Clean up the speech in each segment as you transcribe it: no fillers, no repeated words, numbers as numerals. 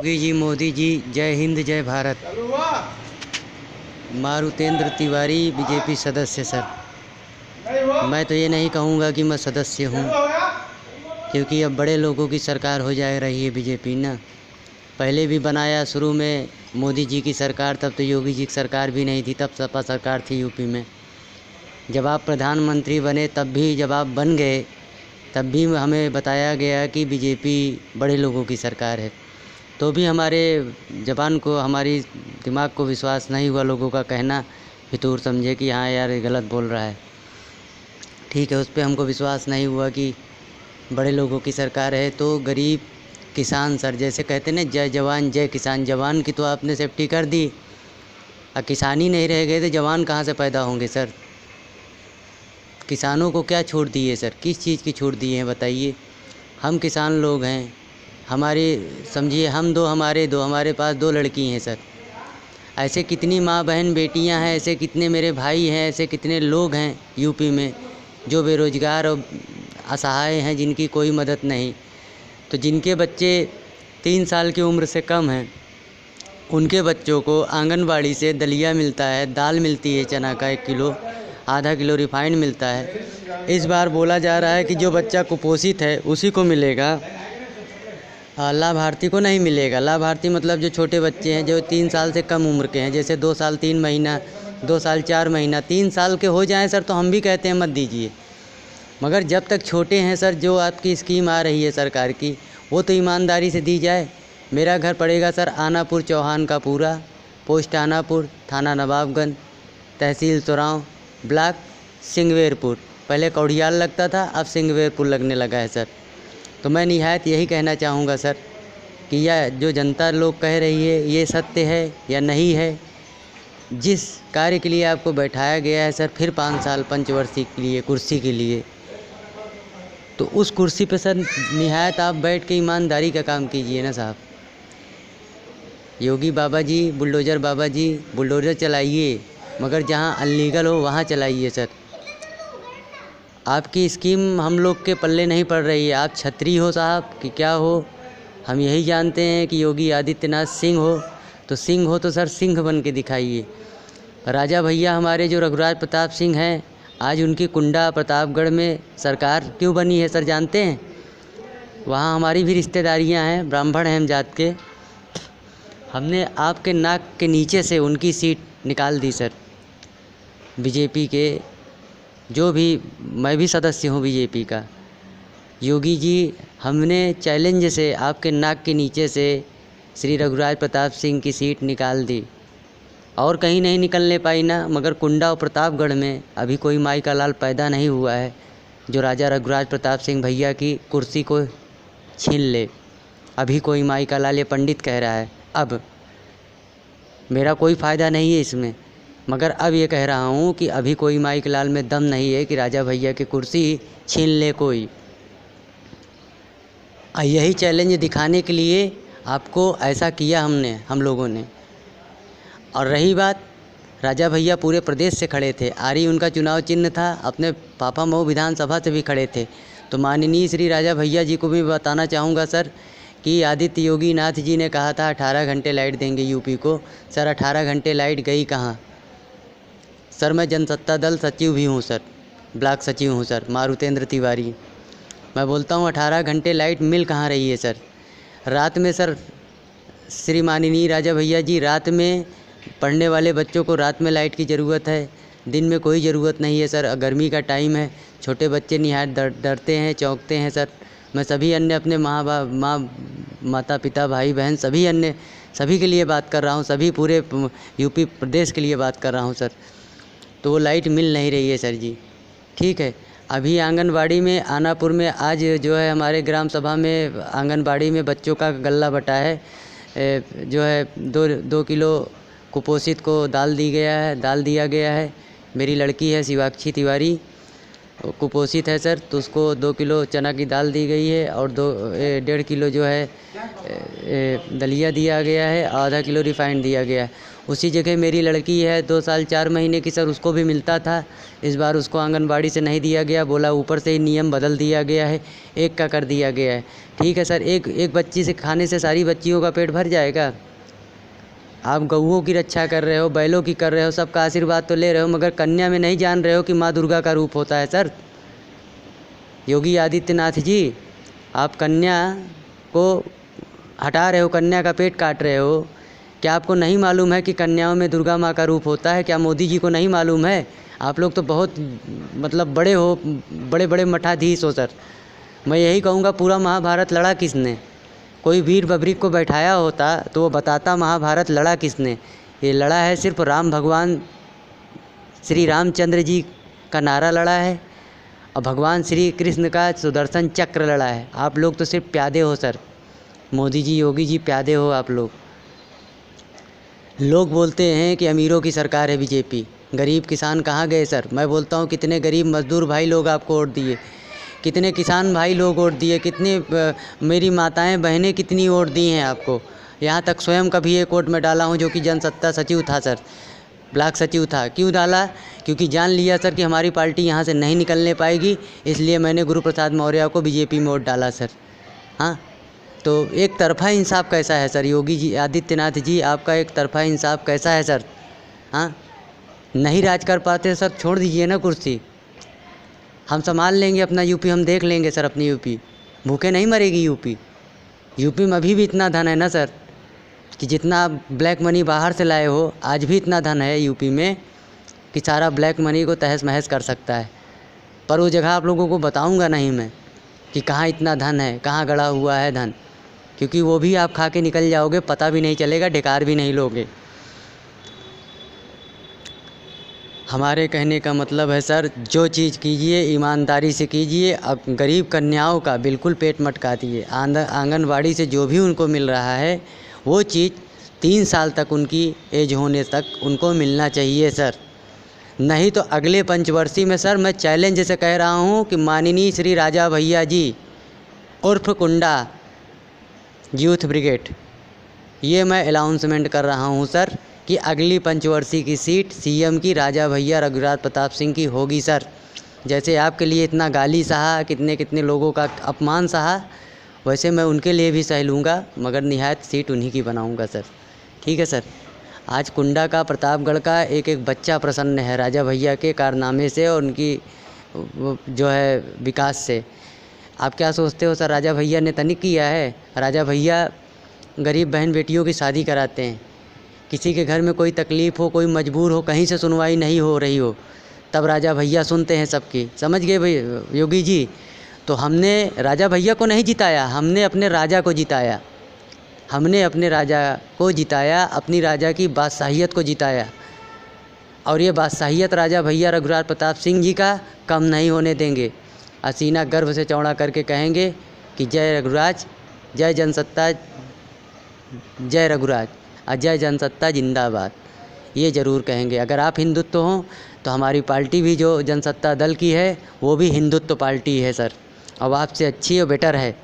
योगी जी, मोदी जी, जय हिंद जय भारत। मारुतेंद्र तिवारी, बीजेपी सदस्य सर। मैं तो ये नहीं कहूँगा कि मैं सदस्य हूँ, क्योंकि अब बड़े लोगों की सरकार हो जा रही है बीजेपी ना। पहले भी बनाया शुरू में मोदी जी की सरकार, तब तो योगी जी की सरकार भी नहीं थी, तब सपा सरकार थी यूपी में। जब आप प्रधानमंत्री बने, तब भी जब आप बन गए, तब भी हमें बताया गया कि बीजेपी बड़े लोगों की सरकार है। तो भी हमारे ज़बान को, हमारी दिमाग को विश्वास नहीं हुआ लोगों का कहना, फितूर समझे कि हाँ यार ये गलत बोल रहा है। ठीक है, उस पर हमको विश्वास नहीं हुआ कि बड़े लोगों की सरकार है। तो गरीब किसान सर, जैसे कहते ना, जय जवान जय किसान। जवान की तो आपने सेफ्टी कर दी, और किसान ही नहीं रह गए तो जवान कहाँ से पैदा होंगे सर। किसानों को क्या छोड़ दिए सर, किस चीज़ की छोड़ दिए हैं बताइए। हम किसान लोग हैं, हमारे समझिए, हम दो, हमारे पास 2 लड़की हैं सर। ऐसे कितनी माँ बहन बेटियां हैं, ऐसे कितने मेरे भाई हैं, ऐसे कितने लोग हैं यूपी में जो बेरोज़गार और असहाय हैं, जिनकी कोई मदद नहीं। तो जिनके बच्चे 3 साल की उम्र से कम हैं, उनके बच्चों को आंगनबाड़ी से दलिया मिलता है, दाल मिलती है चना का 1 किलो, आधा किलो रिफाइंड मिलता है। इस बार बोला जा रहा है कि जो बच्चा कुपोषित है उसी को मिलेगा, लाभार्थी को नहीं मिलेगा। लाभार्थी मतलब जो छोटे बच्चे हैं, जो 3 साल से कम उम्र के हैं, जैसे 2 साल 3 महीना, 2 साल 4 महीना, 3 साल के हो जाएं सर तो हम भी कहते हैं मत दीजिए। मगर जब तक छोटे हैं सर, जो आपकी स्कीम आ रही है सरकार की, वो तो ईमानदारी से दी जाए। मेरा घर पड़ेगा सर आनापुर चौहान का पूरा, पोस्ट आनापुर, थाना नवाबगंज, तहसील सोराव, ब्लॉक सिंगवेरपुर। पहले कौड़ियाल लगता था, अब सिंगवेरपुर लगने लगा है सर। तो मैं निहायत यही कहना चाहूँगा सर कि यह जो जनता लोग कह रही है, ये सत्य है या नहीं है। जिस कार्य के लिए आपको बैठाया गया है सर, फिर 5 साल पंचवर्षीय के लिए, कुर्सी के लिए, तो उस कुर्सी पे सर निहायत आप बैठ के ईमानदारी का काम कीजिए ना साहब। योगी बाबा जी, बुलडोज़र बाबा जी, बुलडोज़र चलाइए, मगर जहाँ अनलीगल हो वहाँ चलाइए सर। आपकी स्कीम हम लोग के पल्ले नहीं पड़ रही है। आप छत्री हो साहब कि क्या हो, हम यही जानते हैं कि योगी आदित्यनाथ सिंह हो। तो सिंह हो तो सर सिंह बन के दिखाइए। राजा भैया हमारे जो रघुराज प्रताप सिंह हैं, आज उनकी कुंडा प्रतापगढ़ में सरकार क्यों बनी है सर जानते हैं? वहाँ हमारी भी रिश्तेदारियाँ हैं, ब्राह्मण हैं हम जात के। हमने आपके नाक के नीचे से उनकी सीट निकाल दी सर। बीजेपी के जो भी, मैं भी सदस्य हूँ बीजेपी का। योगी जी, हमने चैलेंज से आपके नाक के नीचे से श्री रघुराज प्रताप सिंह की सीट निकाल दी, और कहीं नहीं निकलने पाई ना। मगर कुंडा और प्रतापगढ़ में अभी कोई माई का लाल पैदा नहीं हुआ है जो राजा रघुराज प्रताप सिंह भैया की कुर्सी को छीन ले। अभी कोई माई का लाल, ये पंडित कह रहा है। अब मेरा कोई फ़ायदा नहीं है इसमें, मगर अब ये कह रहा हूँ कि अभी कोई माई के लाल में दम नहीं है कि राजा भैया की कुर्सी छीन ले कोई। यही चैलेंज दिखाने के लिए आपको ऐसा किया हम लोगों ने। और रही बात, राजा भैया पूरे प्रदेश से खड़े थे, आरी उनका चुनाव चिन्ह था, अपने पापा मऊ विधानसभा से भी खड़े थे। तो माननीय श्री राजा भैया जी को भी बताना चाहूँगा सर कि आदित्य योगी नाथ जी ने कहा था 18 घंटे लाइट देंगे यूपी को। सर 18 घंटे लाइट गई कहाँ सर? मैं जनसत्ता दल सचिव भी हूँ सर, ब्लॉक सचिव हूँ सर, मारुतेंद्र तिवारी। मैं बोलता हूँ 18 घंटे लाइट मिल कहाँ रही है सर? रात में सर, श्री माननीय राजा भैया जी, रात में पढ़ने वाले बच्चों को रात में लाइट की ज़रूरत है, दिन में कोई ज़रूरत नहीं है सर। गर्मी का टाइम है, छोटे बच्चे निहायत डरते हैं, चौंकते हैं सर। मैं सभी अन्य अपने माता पिता भाई बहन सभी के लिए बात कर रहा हूँ, सभी पूरे यूपी प्रदेश के लिए बात कर रहा हूँ सर। तो वो लाइट मिल नहीं रही है सर जी। ठीक है, अभी आंगनबाड़ी में आनापुर में आज जो है हमारे ग्राम सभा में आंगनबाड़ी में बच्चों का गल्ला बटा है। जो है 2 किलो कुपोषित को दाल दिया गया है। मेरी लड़की है शिवाक्षी तिवारी, कुपोषित है सर, तो उसको 2 किलो चना की दाल दी गई है और 1.5 किलो जो है दलिया दिया गया है, आधा किलो रिफाइंड दिया गया है। उसी जगह मेरी लड़की है 2 साल 4 महीने की सर, उसको भी मिलता था। इस बार उसको आंगनबाड़ी से नहीं दिया गया, बोला ऊपर से ही नियम बदल दिया गया है, 1 का कर दिया गया है। ठीक है सर, एक बच्ची से खाने से सारी बच्चियों का पेट भर जाएगा? आप गऊओं की रक्षा कर रहे हो, बैलों की कर रहे हो, सबका आशीर्वाद तो ले रहे हो, मगर कन्या में नहीं जान रहे हो कि माँ दुर्गा का रूप होता है सर। योगी आदित्यनाथ जी, आप कन्या को हटा रहे हो, कन्या का पेट काट रहे हो। क्या आपको नहीं मालूम है कि कन्याओं में दुर्गा माँ का रूप होता है? क्या मोदी जी को नहीं मालूम है? आप लोग तो बहुत मतलब बड़े हो, बड़े बड़े मठाधीश हो सर। मैं यही कहूँगा, पूरा महाभारत लड़ा किसने? कोई वीर बबरी को बैठाया होता तो वो बताता महाभारत लड़ा किसने। ये लड़ा है सिर्फ राम भगवान श्री रामचंद्र जी का नारा लड़ा है और भगवान श्री कृष्ण का सुदर्शन चक्र लड़ा है। आप लोग तो सिर्फ प्यादे हो सर। मोदी जी, योगी जी, प्यादे हो आप लोग। लोग बोलते हैं कि अमीरों की सरकार है बीजेपी, गरीब किसान कहाँ गए सर? मैं बोलता हूँ कितने गरीब मजदूर भाई लोग आपको वोट दिए, कितने किसान भाई लोग वोट दिए, कितने मेरी माताएं बहनें कितनी वोट दी हैं आपको। यहाँ तक स्वयं कभी एक वोट में डाला हूँ जो कि जनसत्ता सचिव था सर, ब्लॉक सचिव था। क्यों डाला? क्योंकि जान लिया सर कि हमारी पार्टी यहाँ से नहीं निकलने पाएगी, इसलिए मैंने गुरु प्रसाद मौर्य को बीजेपी में वोट डाला सर। हाँ, तो एक तरफा इंसाफ कैसा है सर? योगी जी, आदित्यनाथ जी, आपका एक तरफा इंसाफ कैसा है सर? हाँ, नहीं राज कर पाते सर, छोड़ दीजिए ना कुर्सी, हम संभाल लेंगे अपना यूपी, हम देख लेंगे सर अपनी यूपी। भूखे नहीं मरेगी यूपी। यूपी में अभी भी इतना धन है ना सर कि जितना आप ब्लैक मनी बाहर से लाए हो, आज भी इतना धन है यूपी में कि सारा ब्लैक मनी को तहस महस कर सकता है। पर वो जगह आप लोगों को बताऊंगा नहीं मैं कि कहाँ इतना धन है, कहाँ गड़ा हुआ है धन, क्योंकि वो भी आप खा के निकल जाओगे, पता भी नहीं चलेगा, ढिकार भी नहीं लोगे। हमारे कहने का मतलब है सर, जो चीज़ कीजिए ईमानदारी से कीजिए। अब गरीब कन्याओं का बिल्कुल पेट मटका दिए। आंगनबाड़ी से जो भी उनको मिल रहा है वो चीज़ 3 साल तक उनकी एज होने तक उनको मिलना चाहिए सर। नहीं तो अगले पंचवर्षीय में सर मैं चैलेंज से कह रहा हूँ कि माननीय श्री राजा भैया जी उर्फ कुंडा यूथ ब्रिगेड, ये मैं अनाउंसमेंट कर रहा हूँ सर कि अगली पंचवर्षीय की सीट सीएम की राजा भैया रघुराज प्रताप सिंह की होगी सर। जैसे आपके लिए इतना गाली सहा, कितने कितने लोगों का अपमान सहा, वैसे मैं उनके लिए भी सह लूँगा, मगर निहायत सीट उन्हीं की बनाऊँगा सर। ठीक है सर। आज कुंडा का, प्रतापगढ़ का एक एक बच्चा प्रसन्न है राजा भैया के कारनामे से और उनकी जो है विकास से। आप क्या सोचते हो सर, राजा भैया ने तनिक किया है? राजा भैया गरीब बहन बेटियों की शादी कराते हैं। किसी के घर में कोई तकलीफ़ हो, कोई मजबूर हो, कहीं से सुनवाई नहीं हो रही हो, तब राजा भैया सुनते हैं सबकी। समझ गए भाई योगी जी? तो हमने राजा भैया को नहीं जिताया, हमने अपने राजा को जिताया। हमने अपने राजा को जिताया, अपनी राजा की बादशाहियत को जिताया। और ये बादशाहियत राजा भैया रघुराज प्रताप सिंह जी का कम नहीं होने देंगे। असीना गर्व से चौड़ा करके कहेंगे कि जय रघुराज, जय जनसत्ता, जय रघुराज, अजय जनसत्ता जिंदाबाद। ये ज़रूर कहेंगे। अगर आप हिंदुत्व हों तो हमारी पार्टी भी जो जनसत्ता दल की है वो भी हिंदुत्व पार्टी है सर, और आपसे अच्छी और बेटर है,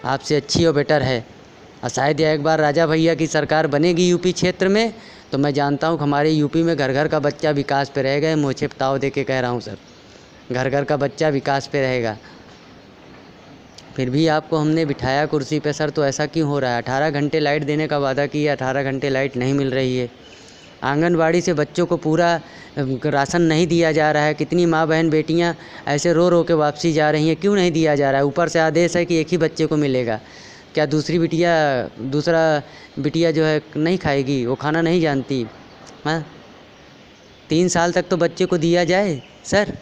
आपसे अच्छी और बेटर है। और शायद एक बार राजा भैया की सरकार बनेगी यूपी क्षेत्र में, तो मैं जानता हूँ कि हमारे यूपी में घर घर का बच्चा विकास पे रहेगा। मुझे ताव दे के कह रहा हूँ सर, घर घर का बच्चा विकास पे रहेगा। फिर भी आपको हमने बिठाया कुर्सी पे सर, तो ऐसा क्यों हो रहा है? 18 घंटे लाइट देने का वादा किया, 18 घंटे लाइट नहीं मिल रही है। आंगनबाड़ी से बच्चों को पूरा राशन नहीं दिया जा रहा है। कितनी माँ बहन बेटियां ऐसे रो रो के वापसी जा रही हैं, क्यों नहीं दिया जा रहा है? ऊपर से आदेश है कि एक ही बच्चे को मिलेगा। क्या दूसरा बिटिया जो है नहीं खाएगी? वो खाना नहीं जानती? हाँ, 3 साल तक तो बच्चे को दिया जाए सर,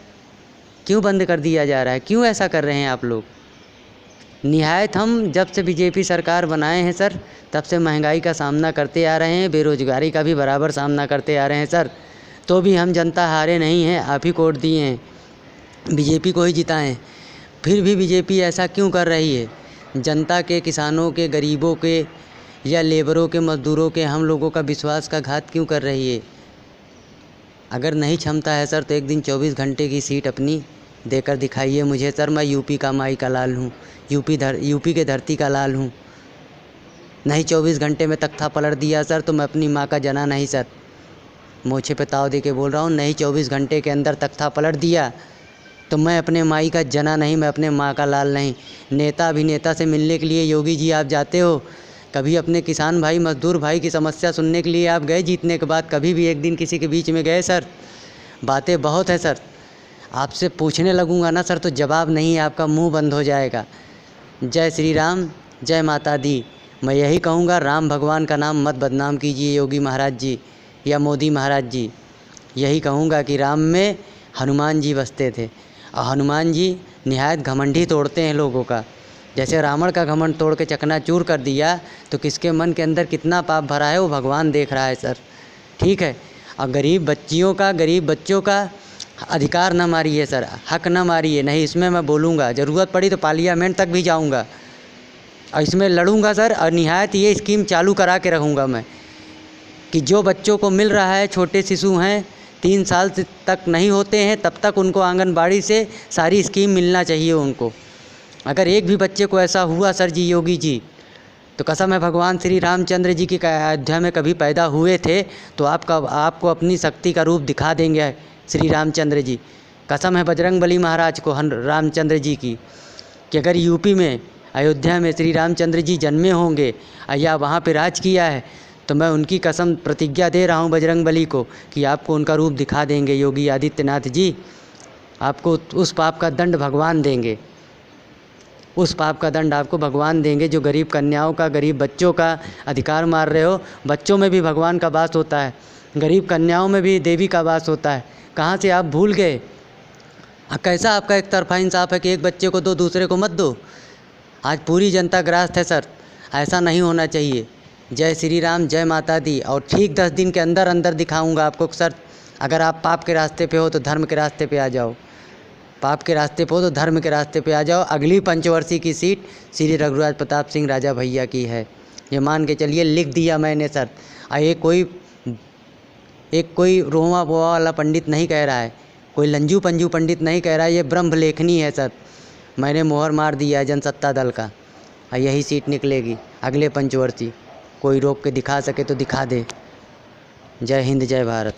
क्यों बंद कर दिया जा रहा है? क्यों ऐसा कर रहे हैं आप लोग? निहायत हम जब से बीजेपी सरकार बनाए हैं सर, तब से महंगाई का सामना करते आ रहे हैं, बेरोजगारी का भी बराबर सामना करते आ रहे हैं सर, तो भी हम जनता हारे नहीं हैं। आप ही वोट दिए हैं, बीजेपी को ही जिताएं। फिर भी बीजेपी ऐसा क्यों कर रही है? जनता के, किसानों के, गरीबों के या लेबरों के, मजदूरों के, हम लोगों का विश्वास का घात क्यों कर रही है? अगर नहीं क्षमता है सर तो एक दिन 24 घंटे की सीट अपनी देकर दिखाइए मुझे सर। मैं यूपी का माई का लाल हूँ, यूपी के धरती का लाल हूँ। नहीं 24 घंटे में तख्ता पलट दिया सर तो मैं अपनी माँ का जना नहीं सर। मोछे पे ताव दे के बोल रहा हूँ, नहीं 24 घंटे के अंदर तख्ता पलट दिया तो मैं अपने माई का जना नहीं, मैं अपने माँ का लाल नहीं। नेता अभिनेता से मिलने के लिए योगी जी आप जाते हो, कभी अपने किसान भाई मजदूर भाई की समस्या सुनने के लिए आप गए जीतने के बाद? कभी भी एक दिन किसी के बीच में गए सर? बातें बहुत है सर, आपसे पूछने लगूंगा ना सर तो जवाब नहीं, आपका मुंह बंद हो जाएगा। जय श्री राम, जय माता दी। मैं यही कहूँगा, राम भगवान का नाम मत बदनाम कीजिए योगी महाराज जी या मोदी महाराज जी। यही कहूँगा कि राम में हनुमान जी बसते थे और हनुमान जी निहायत घमंडी तोड़ते हैं लोगों का। जैसे रावण का घमंड तोड़ के चकनाचूर कर दिया तो किसके मन के अंदर कितना पाप भरा है वो भगवान देख रहा है सर। ठीक है, और गरीब बच्चों का अधिकार न मारिए सर, हक न मारिए। नहीं, इसमें मैं बोलूँगा, ज़रूरत पड़ी तो पार्लियामेंट तक भी जाऊँगा और इसमें लड़ूँगा सर। और निहायत ये स्कीम चालू करा के रहूँगा मैं कि जो बच्चों को मिल रहा है, छोटे शिशु हैं 3 साल तक नहीं होते हैं तब तक उनको आंगनबाड़ी से सारी स्कीम मिलना चाहिए उनको। अगर एक भी बच्चे को ऐसा हुआ सर जी योगी जी, तो कसम है भगवान श्री रामचंद्र जी की अयोध्या में कभी पैदा हुए थे तो आपको अपनी शक्ति का रूप दिखा देंगे श्री रामचंद्र जी। कसम है बजरंगबली महाराज को रामचंद्र जी की कि अगर यूपी में अयोध्या में श्री रामचंद्र जी जन्मे होंगे या वहाँ पे राज किया है तो मैं उनकी कसम प्रतिज्ञा दे रहा हूँ बजरंगबली को कि आपको उनका रूप दिखा देंगे योगी आदित्यनाथ जी। आपको उस पाप का दंड भगवान देंगे, उस पाप का दंड आपको भगवान देंगे जो गरीब कन्याओं का, गरीब बच्चों का अधिकार मार रहे हो। बच्चों में भी भगवान का वास होता है, गरीब कन्याओं में भी देवी का वास होता है। कहाँ से आप भूल गए? कैसा आपका एक तरफा इंसाफ है कि एक बच्चे को दो, दूसरे को मत दो। आज पूरी जनता ग्रास्त है सर, ऐसा नहीं होना चाहिए। जय श्री राम, जय माता दी। और ठीक 10 दिन के अंदर अंदर दिखाऊंगा आपको सर। अगर आप पाप के रास्ते पे हो तो धर्म के रास्ते पे आ जाओ, पाप के रास्ते पे हो तो धर्म के रास्ते पे आ जाओ। अगली पंचवर्षीय की सीट श्री रघुराज प्रताप सिंह राजा भैया की है, ये मान के चलिए। लिख दिया मैंने सर। एक कोई रोमा बोआ वाला पंडित नहीं कह रहा है, कोई लंजू पंजू पंडित नहीं कह रहा है, ये ब्रह्म लेखनी है सर। मैंने मोहर मार दिया है जनसत्ता दल का, यही सीट निकलेगी अगले पंचवर्षीय। कोई रोक के दिखा सके तो दिखा दे। जय हिंद, जय भारत।